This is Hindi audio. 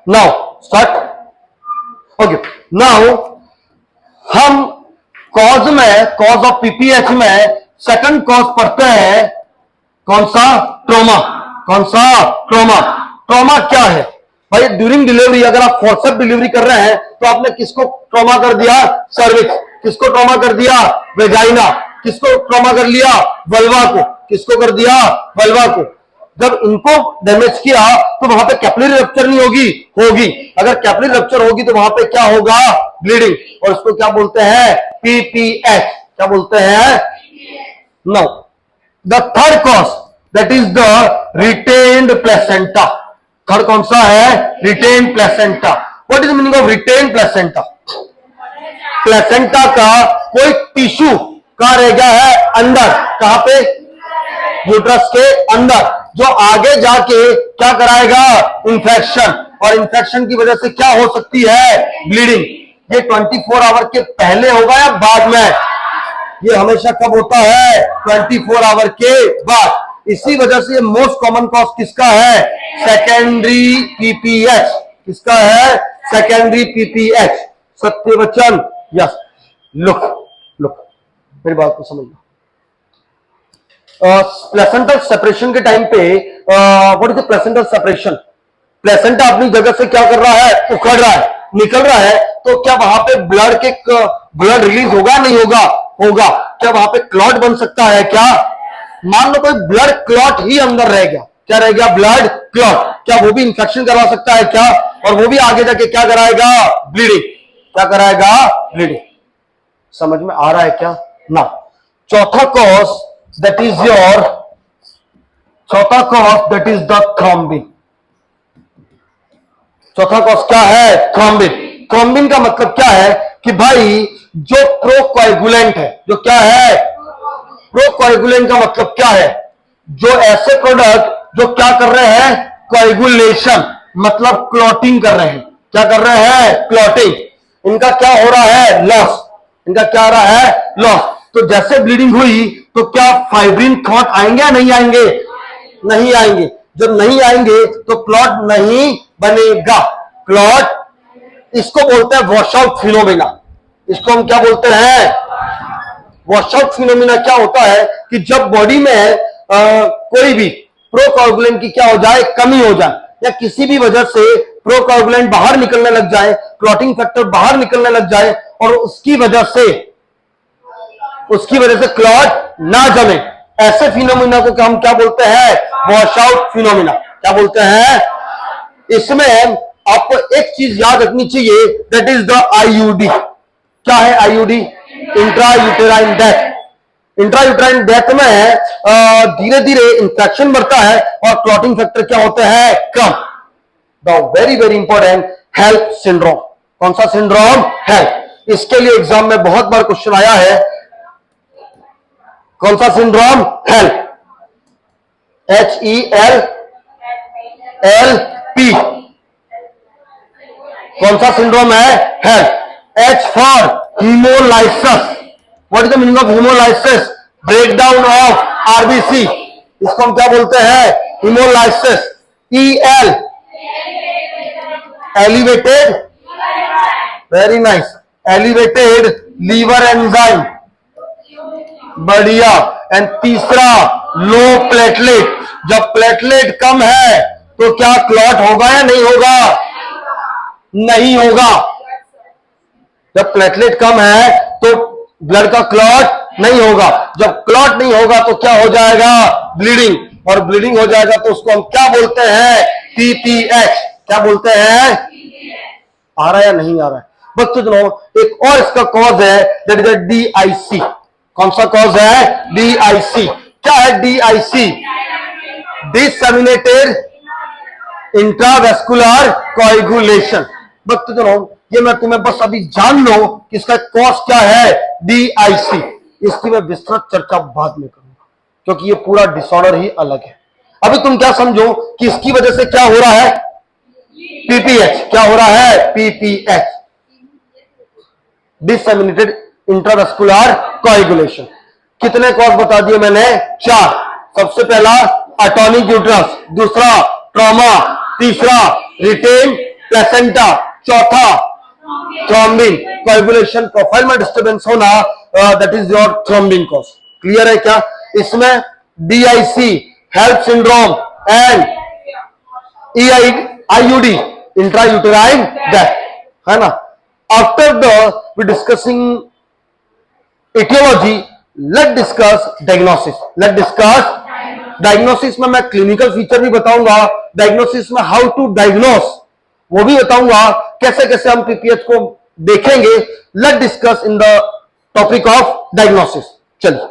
Now start. ओके, नाउ हम कॉज ऑफ पीपीएच में सेकंड कॉज पढ़ते हैं, कौन सा? ट्रॉमा। कौन सा? ट्रॉमा। ट्रॉमा क्या है भाई? ड्यूरिंग डिलीवरी अगर आप फोर्सेप डिलीवरी कर रहे हैं तो आपने किसको ट्रॉमा कर दिया? सर्विक्स। किसको ट्रॉमा कर दिया? वेजाइना। किसको ट्रॉमा कर लिया? वल्वा को। किसको कर दिया? वल्वा को। जब इनको डैमेज किया तो वहां पे कैपिलरी रप्चर नहीं होगी? होगी। अगर कैपिलरी रप्चर होगी तो वहां पे क्या होगा? ब्लीडिंग। और इसको क्या बोलते हैं? पीपीएच। क्या बोलते हैं? No, the third cause that is the retained placenta. Third कौन सा है? Retained placenta. What is the meaning of retained placenta? Placenta का कोई टिश्यू कहां रह गया है? अंदर। कहां पे? यूट्रस के अंदर, जो आगे जाके क्या कराएगा? इंफेक्शन। और इंफेक्शन की वजह से क्या हो सकती है? ब्लीडिंग। ये 24 आवर के पहले होगा या बाद में? ये हमेशा कब होता है? 24 आवर के बाद। इसी वजह से मोस्ट कॉमन कॉज किसका है? Secondary PPH. किसका है? Secondary PPH. सत्य वचन। यस, लुक मेरी बात को समझना। प्लेसेंटल सेपरेशन के टाइम पे what is the placental separation? Placenta अपनी जगह से क्या कर रहा है? उखड़ रहा है, निकल रहा है। तो क्या वहां पे ब्लड रिलीज होगा? नहीं होगा? होगा। क्या वहां पे क्लॉट बन सकता है? क्या? मान लो कोई ब्लड क्लॉट ही अंदर रह गया, क्या रह गया? Blood clot. क्या वो भी इंफेक्शन करवा सकता है? क्या? और वो भी आगे जाके क्या कराएगा? ब्लीडिंग। क्या कराएगा? ब्लीडिंग। समझ में आ रहा है क्या? ना। चौथा cause that is the thrombin. चौथा कॉज क्या है? थ्रोम्बिन। थ्रोम्बिन का मतलब क्या है कि भाई जो प्रोकोएगुलेंट है, जो क्या है? प्रोकोएगुलेंट का मतलब क्या है? जो ऐसे प्रोडक्ट जो क्या कर रहे हैं? कोएगुलेशन, मतलब क्लॉटिंग कर रहे हैं। क्या कर रहे हैं? क्लॉटिंग। इनका क्या हो रहा है? लॉस। इनका क्या हो रहा है? लॉस। तो जैसे ब्लीडिंग हुई तो क्या फाइब्रिन थॉट आएंगे या नहीं आएंगे? नहीं आएंगे। जब नहीं आएंगे तो क्लॉट नहीं बनेगा। क्लॉट, इसको बोलते हैं वॉशआउट फिनोमिना। इसको हम क्या बोलते हैं? Washout phenomena. क्या होता है कि जब बॉडी में कोई भी प्रोकोएगुलेंट की क्या हो जाए? कमी हो जाए, या किसी भी वजह से प्रोकोएगुलेंट बाहर निकलने लग जाए, क्लॉटिंग फैक्टर बाहर निकलने लग जाए, और उसकी वजह से क्लॉट ना जमे, ऐसे फिनोमिना को हम क्या बोलते हैं? Washout phenomena. क्या बोलते हैं? इसमें आपको एक चीज याद रखनी चाहिए, दैट इज द आईयूडी। क्या है IUD? Intrauterine death. Intrauterine death में धीरे धीरे इंफेक्शन बढ़ता है और क्लॉटिंग फैक्टर क्या होते हैं? Come. The very very important HELLP syndrome. कौन सा सिंड्रोम? हेल्प। इसके लिए एग्जाम में बहुत बार क्वेश्चन आया है। कौन सा सिंड्रोम? हेल्प। HELLP। कौन सा सिंड्रोम है? Help. H for haemolysis. What is the meaning of haemolysis? Breakdown of RBC. इसको हम क्या बोलते हैं? Haemolysis. EL, elevated, very nice, elevated liver enzyme. बढ़िया। एंड तीसरा लो प्लेटलेट। जब प्लेटलेट कम है तो क्या क्लॉट होगा या नहीं होगा? नहीं होगा। जब प्लेटलेट कम है तो ब्लड का क्लॉट नहीं होगा। जब क्लॉट नहीं होगा तो क्या हो जाएगा? ब्लीडिंग। और ब्लीडिंग हो जाएगा तो उसको हम क्या बोलते हैं? पीपीएच। क्या बोलते हैं? आ रहा है या नहीं आ रहा है? बच्चों सुनो, एक और इसका कॉज है, दैट इज DIC। कौन सा कॉज है? DIC। क्या है DIC? डिसएमिनेटेड intravascular coagulation. बच्चों सुनो, ये मैं तुम्हें बस अभी जान लो कि इसका कॉज क्या है? DIC। इसकी मैं विस्तृत चर्चा बाद में करूंगा, क्योंकि ये पूरा डिसऑर्डर ही अलग है। अभी तुम क्या समझो कि इसकी वजह से क्या हो रहा है? पीपीएच। क्या हो रहा है? PPH, disseminated intravascular coagulation. कितने कॉज बता दिए मैंने? 4। सबसे पहला अटॉनिक यूट्रस, दूसरा ट्रॉमा, तीसरा रिटेन प्लेसेंटा, चौथा थ्रोम्बिन, कोएगुलेशन प्रोफाइल में डिस्टर्बेंस होना, that is your thrombin cause. Clear है क्या? इसमें DIC HELLP syndrome and IUD intrauterine death, है ना। After the we discussing aetiology, let discuss diagnosis. Let discuss diagnosis में मैं क्लिनिकल फीचर भी बताऊंगा, डायग्नोसिस में हाउ टू डायग्नोस वो भी बताऊंगा, कैसे कैसे हम PPH को देखेंगे। Let discuss in the topic of diagnosis. चलिए